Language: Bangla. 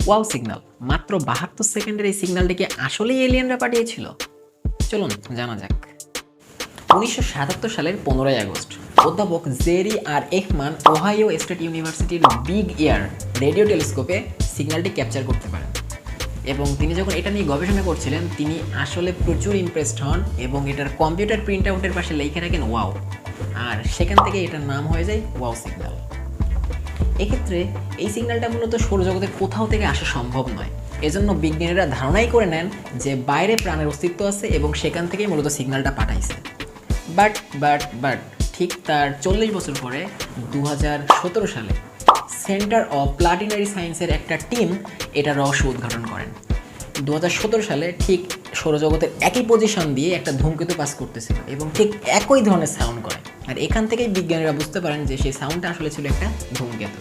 ওয়াও সিগন্যাল, মাত্র 72 সেকেন্ডের এই সিগন্যালটিকে আসলেই এলিয়েনরা পাঠিয়েছিল? চলুন জানা যাক। 1977 সালের 15 আগস্ট অধ্যাপক জেরি আর এহমান ওহাইও স্টেট ইউনিভার্সিটির বিগ এয়ার রেডিও টেলিস্কোপে সিগন্যালটি ক্যাপচার করতে পারেন। এবং তিনি যখন এটা নিয়ে গবেষণা করছিলেন তিনি আসলে প্রচুর ইমপ্রেসড হন এবং এটার কম্পিউটার প্রিন্ট আউটের পাশে লিখে রাখেন ওয়াও, আর সেখান থেকে এটার নাম হয়ে যায় ওয়াও সিগন্যাল। এক্ষেত্রে এই সিগন্যালটা মূলত সৌরজগতের কোথাও থেকে আসা সম্ভব নয়, এজন্য বিজ্ঞানীরা ধারণাই করে নেন যে বাইরে প্রাণের অস্তিত্ব আছে এবং সেখান থেকেই মূলত সিগন্যালটা পাঠাইছে। বাট ঠিক তার 40 বছর পরে 2017 সালে সেন্টার অফ প্লানেটারি সায়েন্সের একটা টিম এটা রহস্য উদ্ঘাটন করেন। 2017 সালে ঠিক সৌরজগতের একই পজিশন দিয়ে একটা ধূমকেতু পাস করতেছিল এবং ঠিক একই ধরনের সাউন্ড করে, আর এখান থেকেই বিজ্ঞানীরা বুঝতে পারেন যে সেই সাউন্ডটা আসলে ছিল একটা ধূমকেতু।